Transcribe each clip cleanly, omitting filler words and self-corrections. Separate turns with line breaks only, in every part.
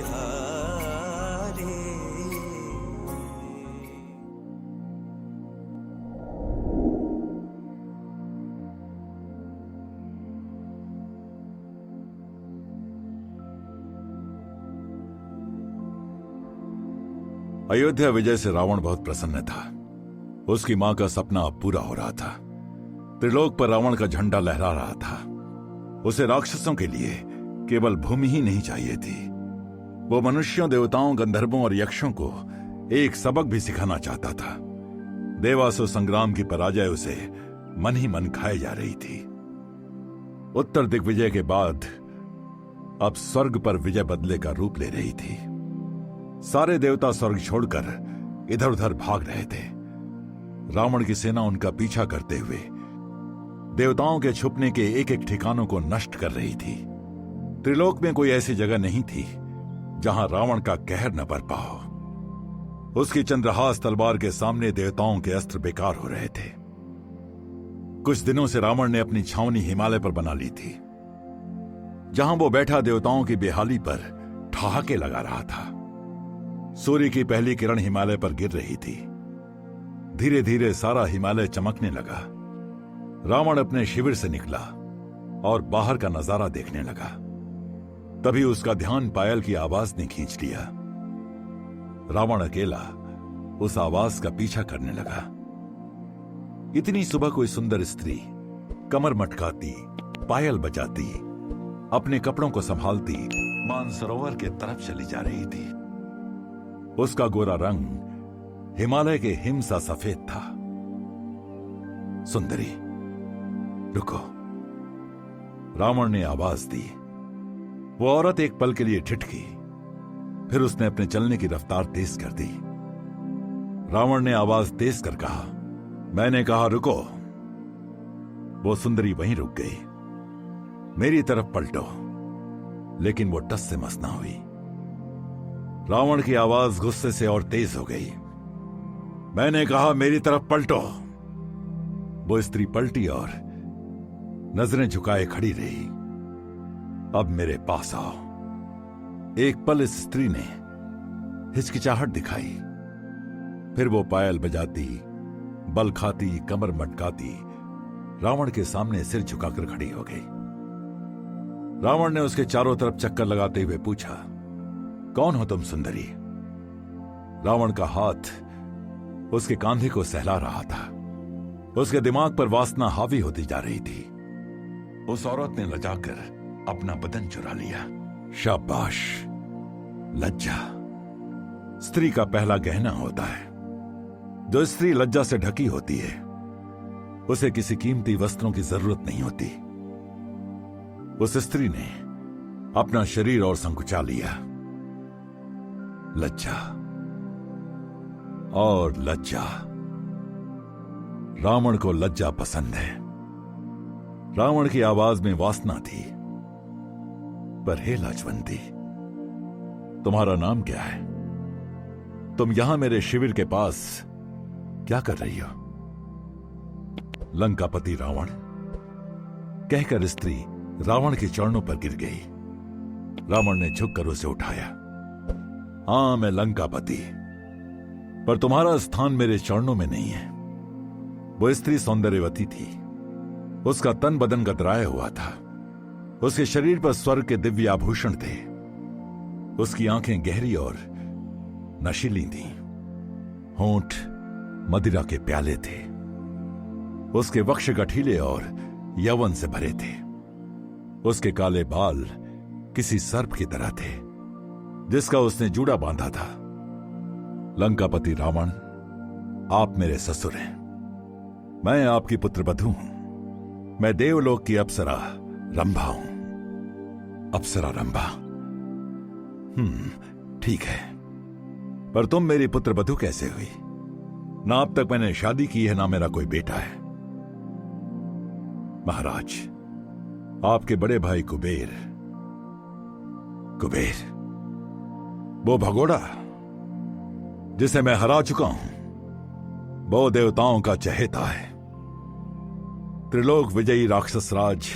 हारे।
अयोध्या विजय से रावण बहुत प्रसन्न था। उसकी मां का सपना अब पूरा हो रहा था। त्रिलोक पर रावण का झंडा लहरा रहा था। उसे राक्षसों के लिए केवल भूमि ही नहीं चाहिए थी, वो मनुष्यों, देवताओं, गंधर्वों और यक्षों को एक सबक भी सिखाना चाहता था। देवासुर संग्राम की पराजय उसे मन ही मन खाए जा रही थी। उत्तर दिग्विजय के बाद अब स्वर्ग पर विजय बदले का रूप ले रही थी। सारे देवता स्वर्ग छोड़कर इधर उधर भाग रहे थे। रावण की सेना उनका पीछा करते हुए देवताओं के छुपने के एक एक ठिकानों को नष्ट कर रही थी। त्रिलोक में कोई ऐसी जगह नहीं थी जहां रावण का कहर न बरपा हो। उसकी चंद्रहास तलवार के सामने देवताओं के अस्त्र बेकार हो रहे थे। कुछ दिनों से रावण ने अपनी छावनी हिमालय पर बना ली थी। जहां वो बैठा देवताओं की बेहाली पर ठहाके लगा रहा था। सूर्य की पहली किरण हिमालय पर गिर रही थी। धीरे धीरे सारा हिमालय चमकने लगा। रावण अपने शिविर से निकला और बाहर का नजारा देखने लगा। तभी उसका ध्यान पायल की आवाज ने खींच लिया। रावण अकेला उस आवाज का पीछा करने लगा। इतनी सुबह कोई सुंदर स्त्री कमर मटकाती, पायल बजाती, अपने कपड़ों को संभालती मानसरोवर के तरफ चली जा रही थी। उसका गोरा रंग हिमालय के हिम सा सफेद था। सुंदरी, रुको, रावण ने आवाज दी। वो औरत एक पल के लिए ठिठकी, फिर उसने अपने चलने की रफ्तार तेज कर दी। रावण ने आवाज तेज कर कहा, मैंने कहा रुको। वो सुंदरी वहीं रुक गई। मेरी तरफ पलटो, लेकिन वो टस से मस ना हुई। रावण की आवाज गुस्से से और तेज हो गई। मैंने कहा मेरी तरफ पलटो। वो स्त्री पलटी और नजरें झुकाए खड़ी रही। अब मेरे पास आओ। एक पल इस स्त्री ने हिचकिचाहट दिखाई, फिर वो पायल बजाती, बल खाती, कमर मटकाती रावण के सामने सिर झुकाकर खड़ी हो गई। रावण ने उसके चारों तरफ चक्कर लगाते हुए पूछा, कौन हो तुम सुंदरी? रावण का हाथ उसके कांधे को सहला रहा था। उसके दिमाग पर वासना हावी होती जा रही थी। उस औरत ने लजाकर अपना बदन चुरा लिया। शाबाश, लज्जा स्त्री का पहला गहना होता है। जो स्त्री लज्जा से ढकी होती है उसे किसी कीमती वस्त्रों की जरूरत नहीं होती। उस स्त्री ने अपना शरीर और संकुचा लिया। लज्जा और लज्जा। रावण को लज्जा पसंद है। रावण की आवाज में वासना थी। पर हे लाजवंती, तुम्हारा नाम क्या है? तुम यहां मेरे शिविर के पास क्या कर रही हो? लंकापति रावण, कहकर स्त्री रावण के चरणों पर गिर गई। रावण ने झुककर उसे उठाया। हां, मैं लंकापति, पर तुम्हारा स्थान मेरे चरणों में नहीं है। वो स्त्री सौंदर्यवती थी। उसका तन बदन गदराया हुआ था। उसके शरीर पर स्वर्ग के दिव्य आभूषण थे। उसकी आंखें गहरी और नशीली थीं। होंठ मदिरा के प्याले थे। उसके वक्ष गठीले और यौवन से भरे थे। उसके काले बाल किसी सर्प की तरह थे जिसका उसने जूड़ा बांधा था। लंकापति रावण, आप मेरे ससुर हैं। मैं आपकी पुत्रवधू हूं। मैं देवलोक की अप्सरा रंभा हूं। अप्सरा रंभा, ठीक है, पर तुम मेरी पुत्रवधू कैसे हुई? ना अब तक मैंने शादी की है, ना मेरा कोई बेटा है। महाराज, आपके बड़े भाई कुबेर, वो भगोड़ा जिसे मैं हरा चुका हूं, वो देवताओं का चहेता है। त्रिलोक विजयी राक्षस राज,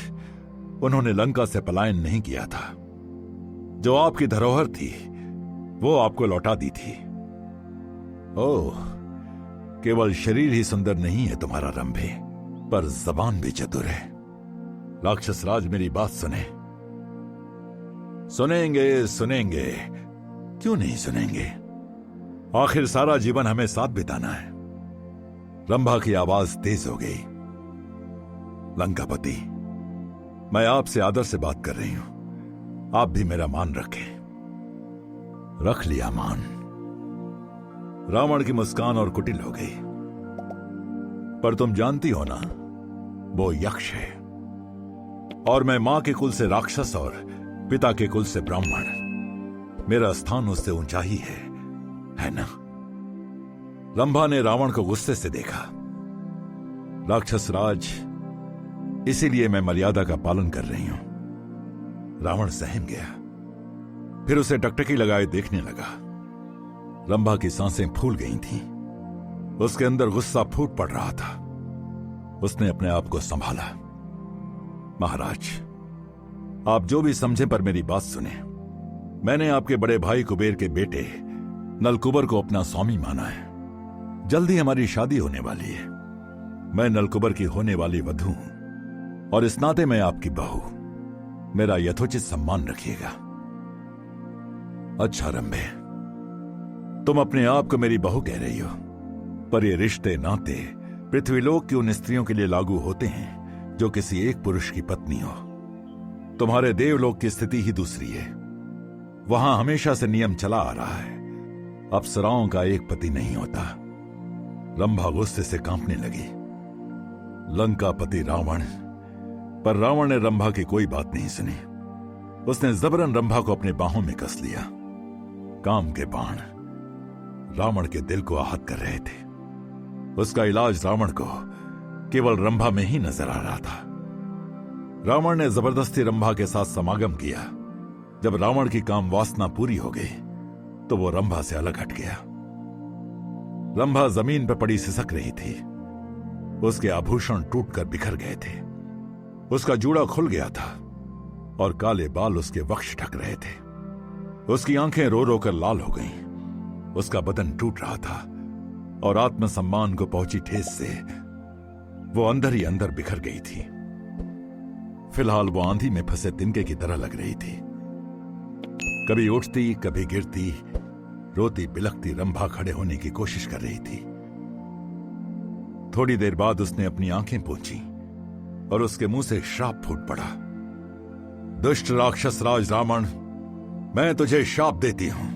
उन्होंने लंका से पलायन नहीं किया था। जो आपकी धरोहर थी वो आपको लौटा दी थी। ओह, केवल शरीर ही सुंदर नहीं है तुम्हारा रंभे, पर जबान भी चतुर है। राक्षस राज, मेरी बात सुने। सुनेंगे सुनेंगे, क्यों नहीं सुनेंगे? आखिर सारा जीवन हमें साथ बिताना है। रंभा की आवाज तेज हो गई। लंकापति, मैं आपसे आदर से बात कर रही हूं, आप भी मेरा मान रखें। रख लिया मान। रावण की मुस्कान और कुटिल हो गई। पर तुम जानती हो ना, वो यक्ष है, और मैं मां के कुल से राक्षस और पिता के कुल से ब्राह्मण। मेरा स्थान उससे ऊंचा ही है ना? रंभा ने रावण को गुस्से से देखा। राक्षस राज, इसीलिए मैं मर्यादा का पालन कर रही हूं। रावण सहम गया, फिर उसे टकटकी लगाए देखने लगा। रंभा की सांसें फूल गई थीं। उसके अंदर गुस्सा फूट पड़ रहा था। उसने अपने आप को संभाला। महाराज, आप जो भी समझे, पर मेरी बात सुने। मैंने आपके बड़े भाई कुबेर के बेटे नलकुबर को अपना स्वामी माना है। जल्दी हमारी शादी होने वाली है। मैं नलकुबर की होने वाली वधू हूं, और इस नाते मैं आपकी बहू। मेरा यथोचित सम्मान रखिएगा। अच्छा रंभे, तुम अपने आप को मेरी बहू कह रही हो, पर ये रिश्ते नाते पृथ्वीलोक की उन स्त्रियों के लिए लागू होते हैं जो किसी एक पुरुष की पत्नी हो। तुम्हारे देवलोक की स्थिति ही दूसरी है। वहां हमेशा से नियम चला आ रहा है, अप्सराओं का एक पति नहीं होता। रंभा गुस्से से कांपने लगी। लंकापति रावण। पर रावण ने रंभा की कोई बात नहीं सुनी। उसने जबरन रंभा को अपने बाहों में कस लिया। काम के बाण रावण के दिल को आहत कर रहे थे। उसका इलाज रावण को केवल रंभा में ही नजर आ रहा था। रावण ने जबरदस्ती रंभा के साथ समागम किया। जब रावण की काम वासना पूरी हो गई तो वो रंभा से अलग हट गया। रंभा जमीन पर पड़ी सिसक रही थी। उसके आभूषण टूटकर बिखर गए थे। उसका जूड़ा खुल गया था और काले बाल उसके वक्ष ढक रहे थे। उसकी आंखें रो रो कर लाल हो गईं। उसका बदन टूट रहा था और आत्मसम्मान को पहुंची ठेस से वो अंदर ही अंदर बिखर गई थी। फिलहाल वो आंधी में फंसे तिनके की तरह लग रही थी। कभी उठती, कभी गिरती, रोती बिलखती रंभा खड़े होने की कोशिश कर रही थी। थोड़ी देर बाद उसने अपनी आंखें पोंछी और उसके मुंह से श्राप फूट पड़ा। दुष्ट राक्षस राज रावण, मैं तुझे शाप देती हूं।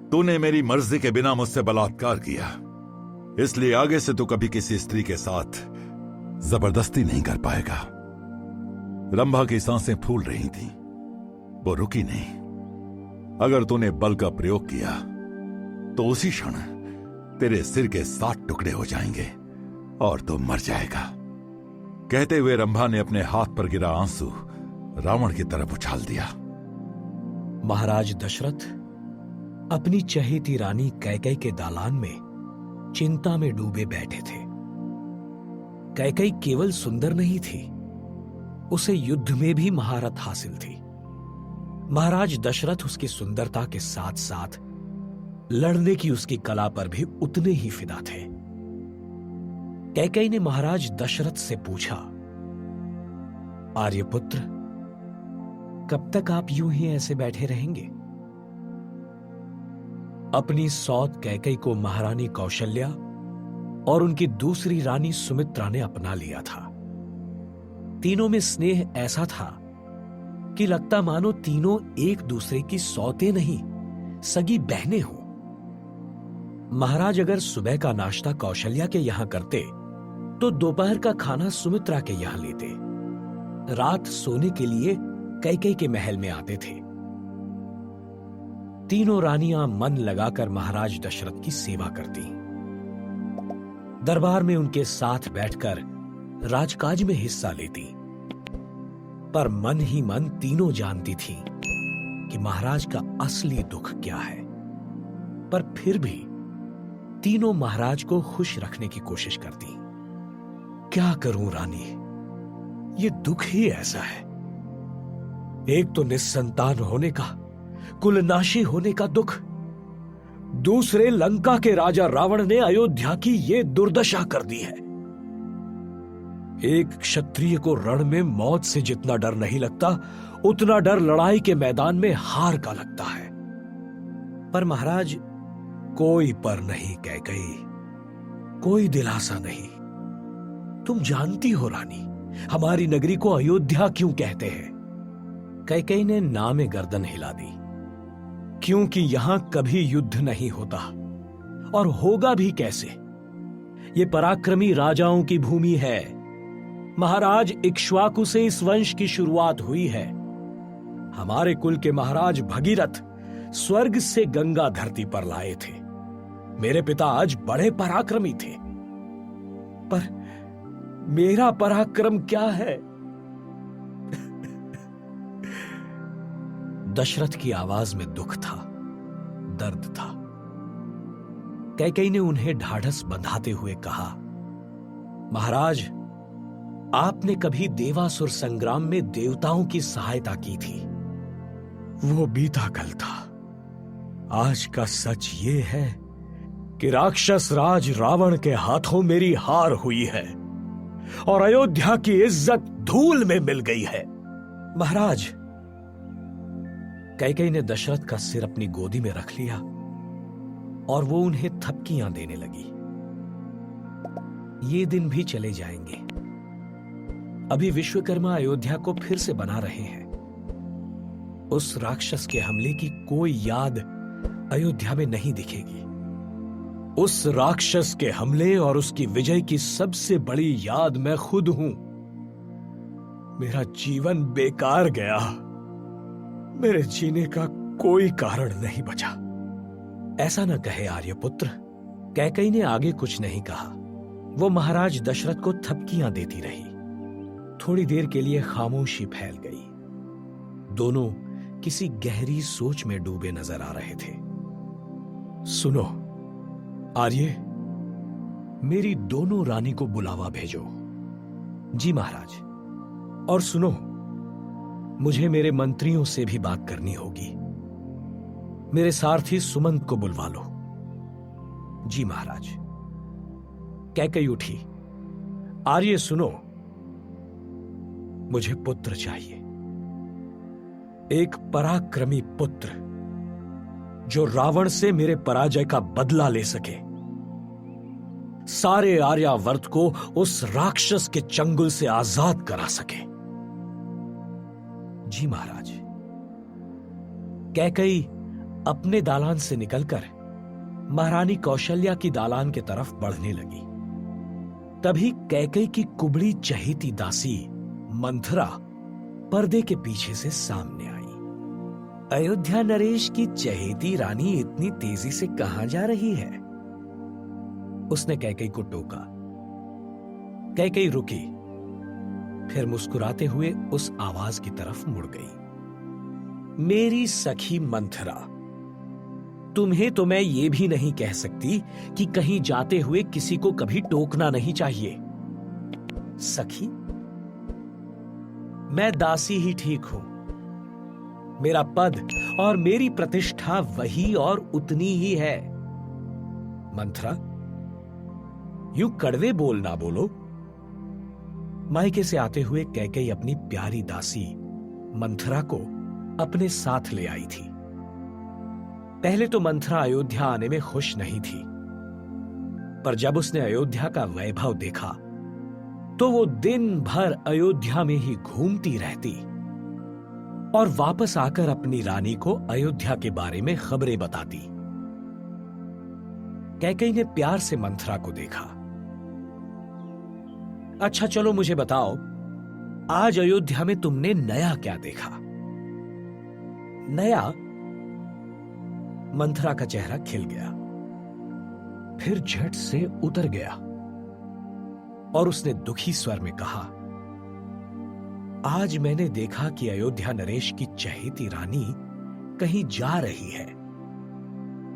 तूने मेरी मर्जी के बिना मुझसे बलात्कार किया, इसलिए आगे से तू कभी किसी स्त्री के साथ जबरदस्ती नहीं कर पाएगा। रंभा की सांसें फूल रही थीं। वो रुकी नहीं। अगर तूने बल का प्रयोग किया तो उसी क्षण तेरे सिर के 7 टुकड़े हो जाएंगे और तू मर जाएगा। कहते हुए रंभा ने अपने हाथ पर गिरा आंसू रावण की तरफ उछाल दिया।
महाराज दशरथ अपनी चहेती रानी कैकेयी के दालान में चिंता में डूबे बैठे थे। कैकेयी केवल सुंदर नहीं थी, उसे युद्ध में भी महारत हासिल थी। महाराज दशरथ उसकी सुंदरता के साथ साथ लड़ने की उसकी कला पर भी उतने ही फिदा थे। कैकेयी ने महाराज दशरथ से पूछा, आर्यपुत्र, कब तक आप यूं ही ऐसे बैठे रहेंगे? अपनी सौत कैकेयी को महारानी कौशल्या और उनकी दूसरी रानी सुमित्रा ने अपना लिया था। तीनों में स्नेह ऐसा था कि लगता मानो तीनों एक दूसरे की सौतें नहीं, सगी बहनें हों। महाराज अगर सुबह का नाश्ता कौशल्या के यहां करते तो दोपहर का खाना सुमित्रा के यहां लेते। रात सोने के लिए कैकेयी के महल में आते थे। तीनों रानियां मन लगाकर महाराज दशरथ की सेवा करती। दरबार में उनके साथ बैठकर राजकाज में हिस्सा लेती। पर मन ही मन तीनों जानती थीं कि महाराज का असली दुख क्या है। पर फिर भी तीनों महाराज को खुश रखने की कोशिश करती। क्या करूं रानी, ये दुख ही ऐसा है। एक तो निस्संतान होने का, कुलनाशी होने का दुख, दूसरे लंका के राजा रावण ने अयोध्या की ये दुर्दशा कर दी है। एक क्षत्रिय को रण में मौत से जितना डर नहीं लगता, उतना डर लड़ाई के मैदान में हार का लगता है। पर महाराज, कोई पर नहीं कैकेयी, कोई दिलासा नहीं। तुम जानती हो रानी, हमारी नगरी को अयोध्या क्यों कहते हैं? कैकेयी ने ना में गर्दन हिला दी। क्योंकि यहां कभी युद्ध नहीं होता, और होगा भी कैसे? ये पराक्रमी राजाओं की भूमि है। महाराज इक्ष्वाकु से इस वंश की शुरुआत हुई है। हमारे कुल के महाराज भगीरथ स्वर्ग से गंगा धरती पर लाए थे। मेरे पिता आज बड़े पराक्रमी थे, पर मेरा पराक्रम क्या है? दशरथ की आवाज में दुख था, दर्द था। कैकेयी ने उन्हें ढाढ़स बंधाते हुए कहा, महाराज, आपने कभी देवासुर संग्राम में देवताओं की सहायता की थी। वो बीता कल था। आज का सच ये है कि राक्षस राज रावण के हाथों मेरी हार हुई है और अयोध्या की इज्जत धूल में मिल गई है। महाराज, कैकेयी ने दशरथ का सिर अपनी गोदी में रख लिया और वो उन्हें थपकियां देने लगी। ये दिन भी चले जाएंगे। अभी विश्वकर्मा अयोध्या को फिर से बना रहे हैं। उस राक्षस के हमले की कोई याद अयोध्या में नहीं दिखेगी। उस राक्षस के हमले और उसकी विजय की सबसे बड़ी याद मैं खुद हूं। मेरा जीवन बेकार गया। मेरे जीने का कोई कारण नहीं बचा। ऐसा न कहे आर्यपुत्र। कैकेयी ने आगे कुछ नहीं कहा। वो महाराज दशरथ को थपकियां देती रही। थोड़ी देर के लिए खामोशी फैल गई। दोनों किसी गहरी सोच में डूबे नजर आ रहे थे। सुनो आर्य, मेरी दोनों रानी को बुलावा भेजो। जी महाराज। और सुनो, मुझे मेरे मंत्रियों से भी बात करनी होगी। मेरे सारथी सुमंत को बुलवा लो। जी महाराज। कैकेयी उठी। आर्य सुनो, मुझे पुत्र चाहिए। एक पराक्रमी पुत्र जो रावण से मेरे पराजय का बदला ले सके, सारे आर्यावर्त को उस राक्षस के चंगुल से आजाद करा सके। जी महाराज। कैकेयी अपने दालान से निकलकर महारानी कौशल्या की दालान की तरफ बढ़ने लगी। तभी कैकेयी की कुबड़ी चहेती दासी मंथरा पर्दे के पीछे से सामने आई। अयोध्या नरेश की चहेती रानी इतनी तेजी से कहां जा रही है? उसने कैकेयी को टोका। कैकेयी रुकी, फिर मुस्कुराते हुए उस आवाज की तरफ मुड़ गई। मेरी सखी मंथरा, तुम्हें तो मैं ये भी नहीं कह सकती कि कहीं जाते हुए किसी को कभी टोकना नहीं चाहिए। सखी? मैं दासी ही ठीक हूं। मेरा पद और मेरी प्रतिष्ठा वही और उतनी ही है। मंथरा, यूं कड़वे बोल ना बोलो। मायके से आते हुए कैकेयी अपनी प्यारी दासी मंथरा को अपने साथ ले आई थी। पहले तो मंथरा अयोध्या आने में खुश नहीं थी, पर जब उसने अयोध्या का वैभव देखा तो वो दिन भर अयोध्या में ही घूमती रहती और वापस आकर अपनी रानी को अयोध्या के बारे में खबरें बताती। कैकेयी ने प्यार से मंथरा को देखा। अच्छा चलो मुझे बताओ, आज अयोध्या में तुमने नया क्या देखा? नया? मंथरा का चेहरा खिल गया, फिर झट से उतर गया और उसने दुखी स्वर में कहा, आज मैंने देखा कि अयोध्या नरेश की चहेती रानी कहीं जा रही है।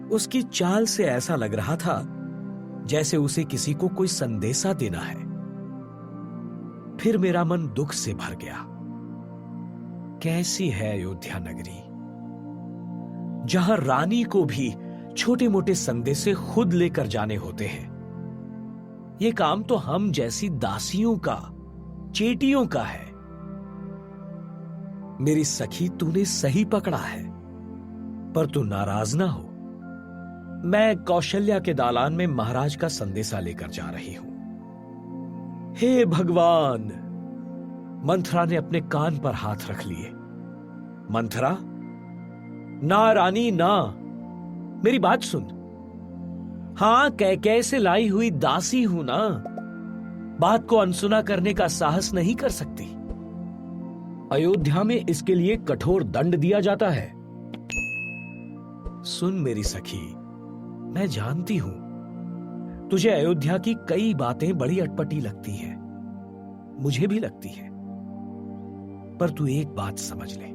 उसकी चाल से ऐसा लग रहा था जैसे उसे किसी को कोई संदेशा देना है। फिर मेरा मन दुख से भर गया। कैसी है अयोध्या नगरी, जहां रानी को भी छोटे मोटे संदेशे खुद लेकर जाने होते हैं। यह काम तो हम जैसी दासियों का, चेटियों का है। मेरी सखी, तूने सही पकड़ा है, पर तू नाराज ना हो। मैं कौशल्या के दालान में महाराज का संदेशा लेकर जा रही हूं। हे भगवान! मंथरा ने अपने कान पर हाथ रख लिए। मंथरा, ना रानी ना, मेरी बात सुन। हां, कैसे लाई हुई दासी हूं ना, बात को अनसुना करने का साहस नहीं कर सकती। अयोध्या में इसके लिए कठोर दंड दिया जाता है। सुन मेरी सखी, मैं जानती हूं तुझे अयोध्या की कई बातें बड़ी अटपटी लगती हैं, मुझे भी लगती है, पर तू एक बात समझ ले।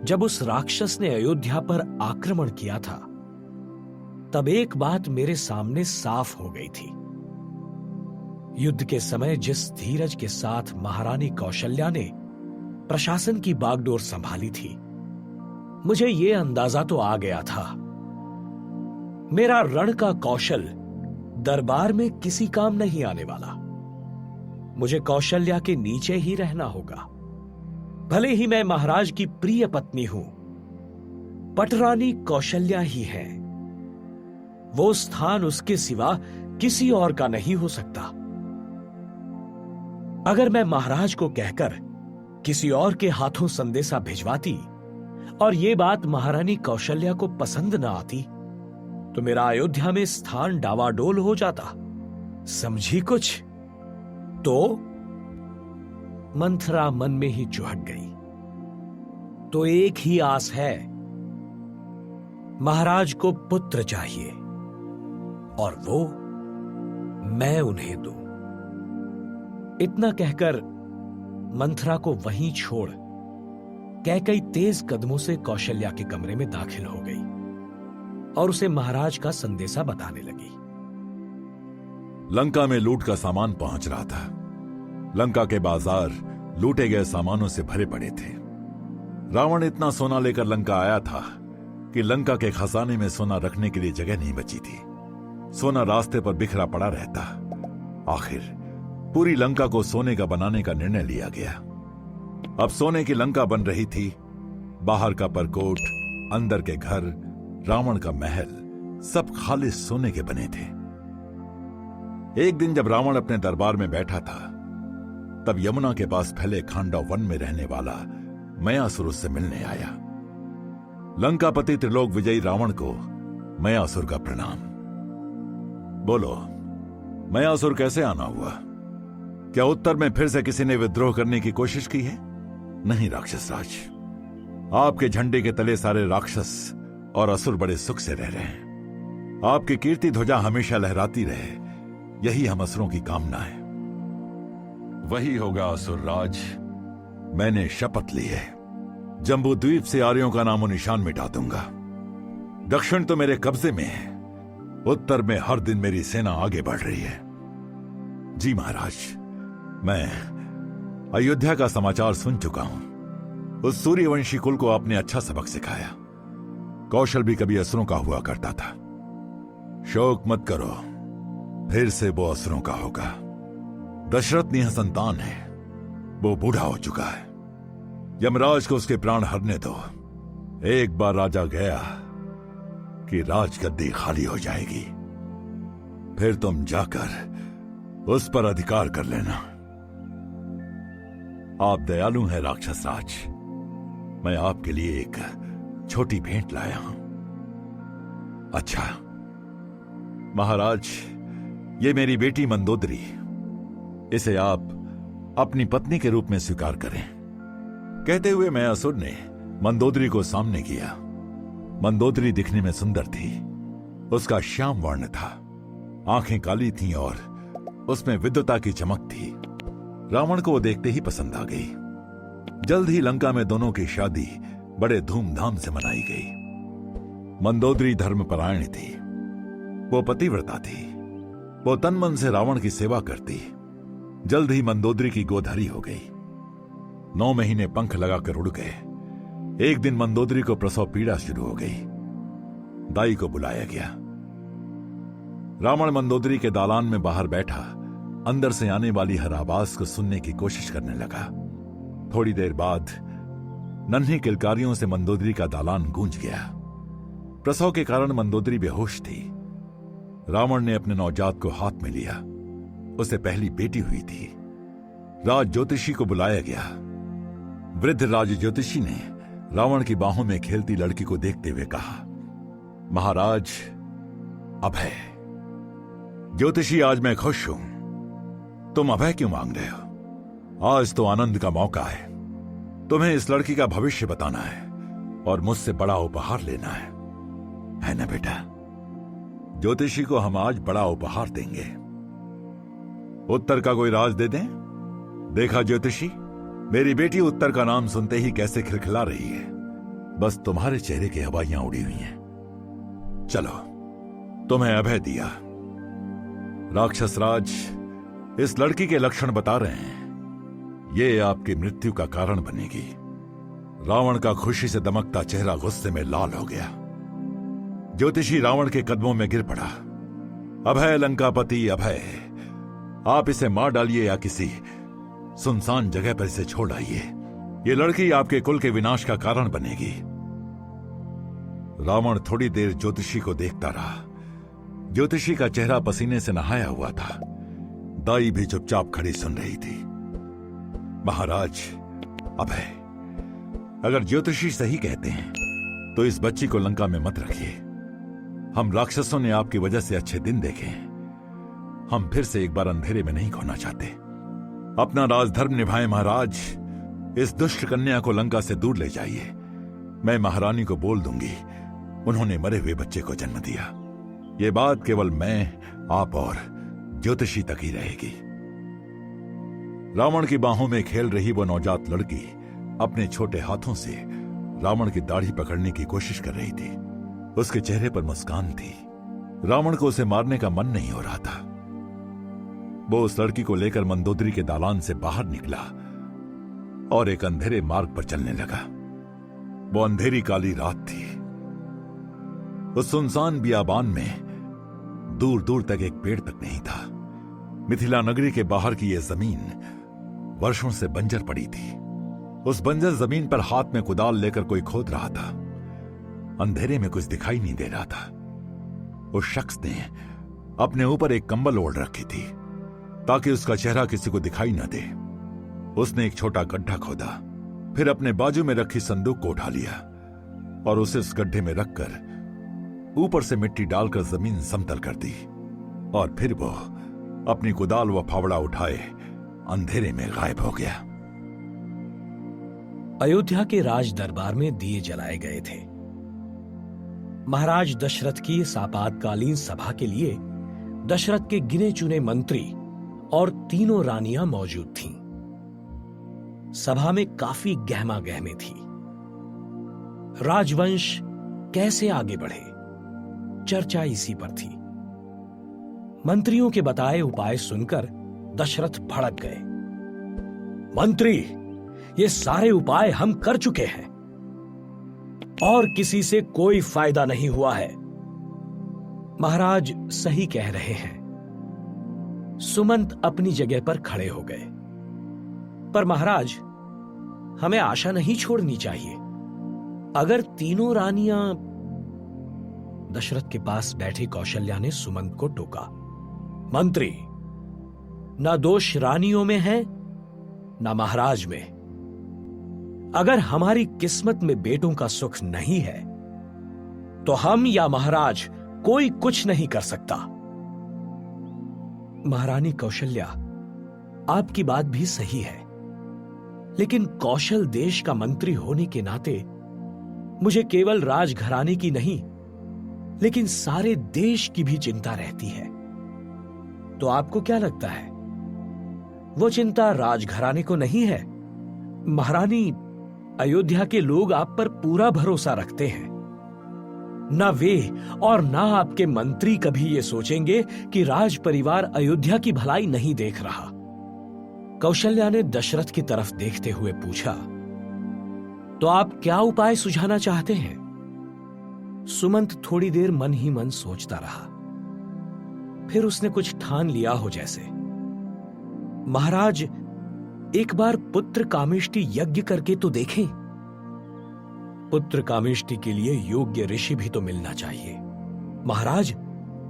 जब उस राक्षस ने अयोध्या पर आक्रमण किया था, तब एक बात मेरे सामने साफ हो गई थी। युद्ध के समय जिस धीरज के साथ महारानी कौशल्या ने प्रशासन की बागडोर संभाली थी, मुझे यह अंदाजा तो आ गया था, मेरा रण का कौशल दरबार में किसी काम नहीं आने वाला। मुझे कौशल्या के नीचे ही रहना होगा। भले ही मैं महाराज की प्रिय पत्नी हूं, पटरानी कौशल्या ही है। वो स्थान उसके सिवा किसी और का नहीं हो सकता। अगर मैं महाराज को कहकर किसी और के हाथों संदेशा भिजवाती और यह बात महारानी कौशल्या को पसंद न आती, तो मेरा अयोध्या में स्थान डावाडोल हो जाता। समझी कुछ? तो मंथरा मन में ही चुहक गई। तो एक ही आस है, महाराज को पुत्र चाहिए, और वो मैं उन्हें दूं। इतना कहकर मंथरा को वहीं छोड़ कैकई तेज कदमों से कौशल्या के कमरे में दाखिल हो गई और उसे महाराज का संदेशा बताने लगी।
लंका में लूट का सामान पहुंच रहा था। लंका के बाजार लूटे गए सामानों से भरे पड़े थे। रावण इतना सोना लेकर लंका आया था कि लंका के खजाने में सोना रखने के लिए जगह नहीं बची थी। सोना रास्ते पर बिखरा पड़ा रहता। आखिर पूरी लंका को सोने का बनाने का निर्णय लिया गया। अब सोने की लंका बन रही थी। बाहर का परकोट, अंदर के घर, रावण का महल, सब खालिस सोने के बने थे। एक दिन जब रावण अपने दरबार में बैठा था, तब यमुना के पास फैले खांडव वन में रहने वाला मयासुर उससे मिलने आया। लंकापति त्रिलोक विजयी रावण को मयासुर का प्रणाम। बोलो, मयासुर कैसे आना हुआ? क्या उत्तर में फिर से किसी ने विद्रोह करने की कोशिश की है? नहीं राक्षस राज, आपके झंडे के तले सारे राक्षस और असुर बड़े सुख से रह रहे हैं। आपकी कीर्ति ध्वजा हमेशा लहराती रहे, यही हम असुरों की कामना है। वही होगा असुर राज। मैंने शपथ ली है, जम्बू द्वीप से आर्यों का नामो निशान मिटा दूंगा। दक्षिण तो मेरे कब्जे में है, उत्तर में हर दिन मेरी सेना आगे बढ़ रही है। जी महाराज, मैं अयोध्या का समाचार सुन चुका हूं। उस सूर्यवंशी कुल को आपने अच्छा सबक सिखाया। कौशल भी कभी असुरों का हुआ करता था। शोक मत करो, फिर से वो असुरों का होगा। दशरथ निःसंतान है, वो बूढ़ा हो चुका है। यमराज को उसके प्राण हरने दो। एक बार राजा गया कि राजगद्दी खाली हो जाएगी। फिर तुम जाकर उस पर अधिकार कर लेना। आप दयालु हैं राक्षस राज। मैं आपके लिए एक छोटी भेंट लाया हूं। अच्छा महाराज, ये मेरी बेटी मंदोदरी, इसे आप अपनी पत्नी के रूप में स्वीकार करें। कहते हुए मयासुर ने मंदोदरी को सामने किया। मंदोदरी दिखने में सुंदर थी। उसका श्याम वर्ण था, आंखें काली थीं और उसमें विद्युता की चमक थी। रावण को वो देखते ही पसंद आ गई। जल्द ही लंका में दोनों की शादी बड़े धूमधाम से मनाई गई। मंदोदरी धर्मपरायण थी, वो पतिव्रता थी। वो तन मन से रावण की सेवा करती। जल्द ही मंदोदरी की गोधरी हो गई। 9 महीने पंख लगाकर उड़ गए। एक दिन मंदोदरी को प्रसव पीड़ा शुरू हो गई। दाई को बुलाया गया। रावण मंदोदरी के दालान में बाहर बैठा अंदर से आने वाली हर आवाज को सुनने की कोशिश करने लगा। थोड़ी देर बाद नन्ही किलकारियों से मंदोदरी का दालान गूंज गया। प्रसव के कारण मंदोदरी बेहोश थी। रावण ने अपने नवजात को हाथ में लिया। उसे पहली बेटी हुई थी। राज ज्योतिषी को बुलाया गया। वृद्ध राज ज्योतिषी ने रावण की बाहों में खेलती लड़की को देखते हुए कहा, महाराज अभय। ज्योतिषी, आज मैं खुश हूं। तुम अभय क्यों मांग रहे हो? आज तो आनंद का मौका है। तुम्हें इस लड़की का भविष्य बताना है और मुझसे बड़ा उपहार लेना है ना बेटा? ज्योतिषी को हम आज बड़ा उपहार देंगे। उत्तर का कोई राज दे दें? देखा ज्योतिषी, मेरी बेटी उत्तर का नाम सुनते ही कैसे खिलखिला रही है। बस तुम्हारे चेहरे की हवाइयां उड़ी हुई हैं। चलो, तुम्हें अभय दिया। राक्षस राज, इस लड़की के लक्षण बता रहे हैं। ये आपकी मृत्यु का कारण बनेगी। रावण का खुशी से दमकता चेहरा गुस्से में लाल हो गया। ज्योतिषी रावण के कदमों में गिर पड़ा। अभय लंकापति अभय, आप इसे मार डालिए या किसी सुनसान जगह पर इसे छोड़ आइए। ये लड़की आपके कुल के विनाश का कारण बनेगी। रावण थोड़ी देर ज्योतिषी को देखता रहा। ज्योतिषी का चेहरा पसीने से नहाया हुआ था। दाई भी चुपचाप खड़ी सुन रही थी। महाराज अभय, अगर ज्योतिषी सही कहते हैं तो इस बच्ची को लंका में मत रखिए। हम राक्षसों ने आपकी वजह से अच्छे दिन देखे हैं। हम फिर से एक बार अंधेरे में नहीं खोना चाहते। अपना राजधर्म निभाएं महाराज। इस दुष्ट कन्या को लंका से दूर ले जाइए। मैं महारानी को बोल दूंगी उन्होंने मरे हुए बच्चे को जन्म दिया। ये बात केवल मैं, आप और ज्योतिषी तक ही रहेगी। रावण की बाहों में खेल रही वो नवजात लड़की अपने छोटे हाथों से रावण की दाढ़ी पकड़ने की कोशिश कर रही थी। उसके चेहरे पर मुस्कान थी। रावण को उसे मारने का मन नहीं हो रहा था। वो उस लड़की को लेकर मंदोदरी के दालान से बाहर निकला और एक अंधेरे मार्ग पर चलने लगा। वो अंधेरी काली रात थी। उस सुनसान बियाबान में दूर दूर तक एक पेड़ तक नहीं था। मिथिला नगरी के बाहर की यह जमीन वर्षों से बंजर पड़ी थी। उस बंजर जमीन पर हाथ में कुदाल लेकर कोई खोद रहा था। अंधेरे में कुछ दिखाई नहीं दे रहा था। उस शख्स ने अपने ऊपर एक कंबल ओढ़ रखी थी ताकि उसका चेहरा किसी को दिखाई न दे। उसने एक छोटा गड्ढा खोदा, फिर अपने बाजू में रखी संदूक को उठा लिया और उसे उस गड्ढे में रखकर ऊपर से मिट्टी डालकर जमीन समतल कर दी। और फिर वो अपनी कुदाल व फावड़ा उठाए अंधेरे में गायब हो गया।
अयोध्या के राज दरबार में दिए जलाए गए थे। महाराज दशरथ की इस आपातकालीन सभा के लिए दशरथ के गिने चुने मंत्री और तीनों रानियां मौजूद थीं। सभा में काफी गहमा गहमी थी। राजवंश कैसे आगे बढ़े, चर्चा इसी पर थी। मंत्रियों के बताए उपाय सुनकर दशरथ भड़क गए। मंत्री, ये सारे उपाय हम कर चुके हैं और किसी से कोई फायदा नहीं हुआ है। महाराज सही कह रहे हैं। सुमंत अपनी जगह पर खड़े हो गए। पर महाराज, हमें आशा नहीं छोड़नी चाहिए। अगर तीनों रानियां। दशरथ के पास बैठी कौशल्या ने सुमंत को टोका। मंत्री, ना दोष रानियों में है ना महाराज में। अगर हमारी किस्मत में बेटों का सुख नहीं है तो हम या महाराज कोई कुछ नहीं कर सकता। महारानी कौशल्या, आपकी बात भी सही है, लेकिन कौशल देश का मंत्री होने के नाते मुझे केवल राजघराने की नहीं लेकिन सारे देश की भी चिंता रहती है। तो आपको क्या लगता है, वो चिंता राजघराने को नहीं है? महारानी, अयोध्या के लोग आप पर पूरा भरोसा रखते हैं। ना वे और ना आपके मंत्री कभी ये सोचेंगे कि राज परिवार अयोध्या की भलाई नहीं देख रहा। कौशल्या ने दशरथ की तरफ देखते हुए पूछा, तो आप क्या उपाय सुझाना चाहते हैं? सुमंत थोड़ी देर मन ही मन सोचता रहा। फिर उसने कुछ ठान लिया हो जैसे, महाराज, एक बार पुत्र कामेष्टि यज्ञ करके तो देखें। पुत्र कामेष्टि के लिए योग्य ऋषि भी तो मिलना चाहिए। महाराज,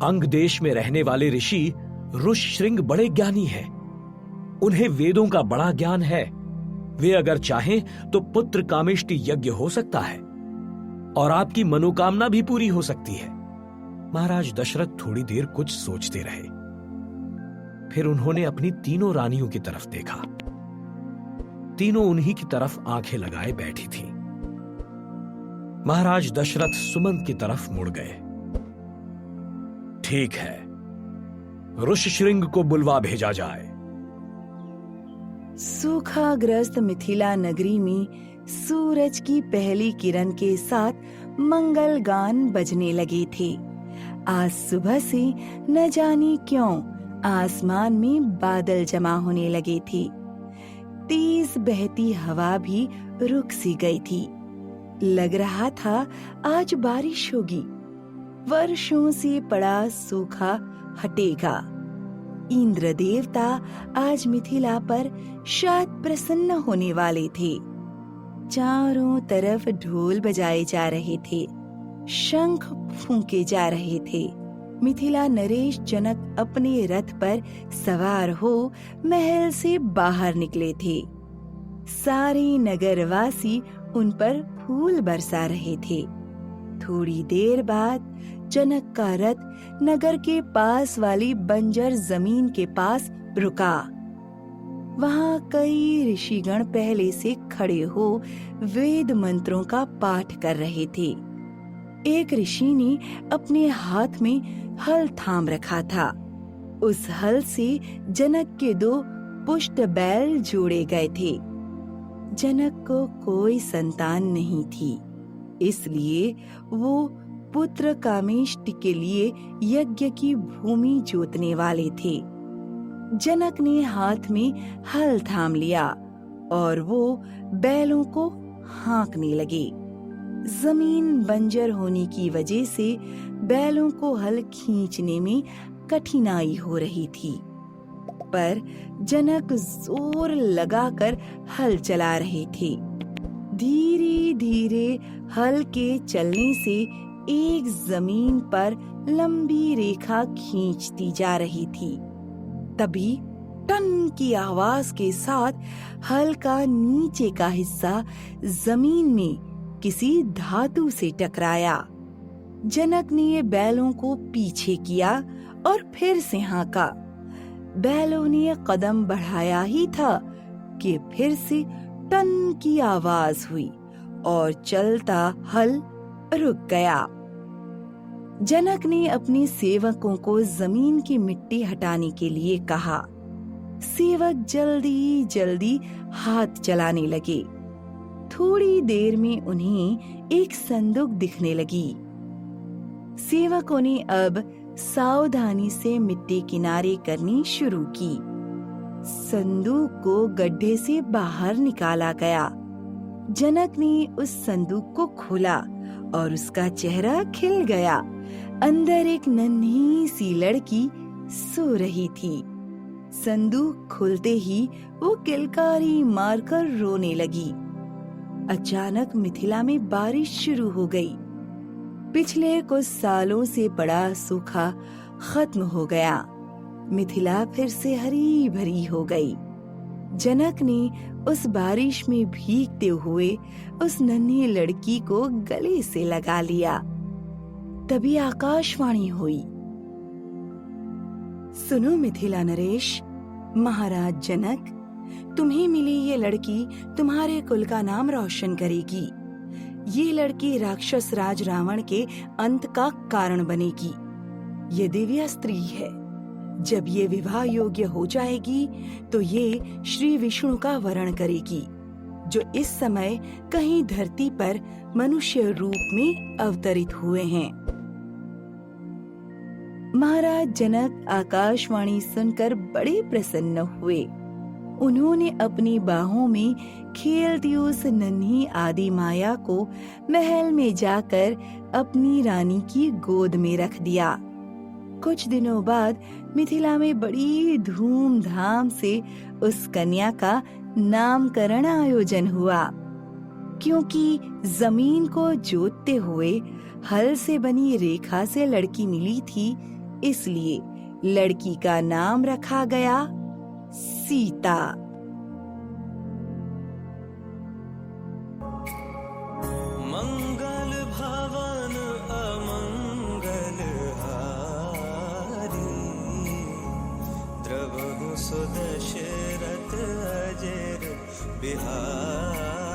अंग देश में रहने वाले ऋषि ऋषशृंग बड़े ज्ञानी हैं। उन्हें वेदों का बड़ा ज्ञान है। वे अगर चाहें तो पुत्र कामेष्टि यज्ञ हो सकता है और आपकी मनोकामना भी पूरी हो सकती है। महाराज दशरथ थोड़ी देर कुछ सोचते रहे। फिर उन्होंने अपनी तीनों रानियों की तरफ देखा। तीनों उन्हीं की तरफ आंखें लगाए बैठी थीं। महाराज दशरथ सुमंत की तरफ मुड़ गए। ठीक है, ऋषशृंग को बुलवा भेजा जाए।
सूखाग्रस्त मिथिला नगरी में सूरज की पहली किरण के साथ मंगल गान बजने लगे थे। आज सुबह से न जाने क्यों आसमान में बादल जमा होने लगे थे। तेज बहती हवा भी रुक सी गई थी। लग रहा था आज बारिश होगी। वर्षों से पड़ा सूखा हटेगा। इंद्र देवता आज मिथिला पर शायद प्रसन्न होने वाले थे। चारों तरफ ढोल बजाए जा रहे थे, शंख फूंके जा रहे थे। मिथिला नरेश जनक अपने रथ पर सवार हो महल से बाहर निकले थे। सारे नगरवासी उन पर फूल बरसा रहे थे। थोड़ी देर बाद जनक का रथ नगर के पास वाली बंजर जमीन के पास रुका। वहां कई ऋषिगण पहले से खड़े हो वेद मंत्रों का पाठ कर रहे थे। एक ऋषि ने अपने हाथ में हल थाम रखा था। उस हल से जनक के 2 पुष्ट बैल जोड़े गए थे। जनक को कोई संतान नहीं थी, इसलिए वो पुत्र कामेष्टि के लिए यज्ञ की भूमि जोतने वाले थे। जनक ने हाथ में हल थाम लिया और वो बैलों को हाँकने लगे। जमीन बंजर होने की वजह से बैलों को हल खींचने में कठिनाई हो रही थी, पर जनक जोर लगाकर हल चला रहे थे। धीरे धीरे हल के चलने से एक जमीन पर लंबी रेखा खींचती जा रही थी। तभी टन की आवाज के साथ हल का नीचे का हिस्सा जमीन में किसी धातु से टकराया। जनक ने बैलों को पीछे किया और फिर से हाँका। बैलों ने कदम बढ़ाया ही था कि फिर से टन की आवाज हुई और चलता हल रुक गया। जनक ने अपने सेवकों को जमीन की मिट्टी हटाने के लिए कहा। सेवक जल्दी जल्दी हाथ चलाने लगे। थोड़ी देर में उन्हें एक संदूक दिखने लगी। सेवकों ने अब सावधानी से मिट्टी किनारे करनी शुरू की। संदूक को गड्ढे से बाहर निकाला गया। जनक ने उस संदूक को खोला और उसका चेहरा खिल गया। अंदर एक नन्ही सी लड़की सो रही थी। संदूक खुलते ही वो किलकारी मारकर रोने लगी। अचानक मिथिला में बारिश शुरू हो गई। पिछले कुछ सालों से पड़ा सूखा खत्म हो गया। मिथिला फिर से हरी भरी हो गई। जनक ने उस बारिश में भीगते हुए उस नन्ही लड़की को गले से लगा लिया। तभी आकाशवाणी हुई। सुनो मिथिला नरेश, महाराज जनक, तुम्हें मिली ये लड़की तुम्हारे कुल का नाम रोशन करेगी। ये लड़की राक्षस राज रावण के अंत का कारण बनेगी। ये दिव्य स्त्री है। जब ये विवाह योग्य हो जाएगी तो ये श्री विष्णु का वरण करेगी, जो इस समय कहीं धरती पर मनुष्य रूप में अवतरित हुए हैं। महाराज जनक आकाशवाणी सुनकर बड़े प्रसन्न हुए। उन्होंने अपनी बाहों में खेलती उस नन्ही आदि माया को महल में जाकर अपनी रानी की गोद में रख दिया। कुछ दिनों बाद मिथिला में बड़ी धूमधाम से उस कन्या का नामकरण आयोजन हुआ। क्योंकि जमीन को जोतते हुए हल से बनी रेखा से लड़की मिली थी, इसलिए लड़की का नाम रखा गया सीता।
मंगल भवन अमंगल हारी, द्रवहु सुदशरथ अजर बिहारी।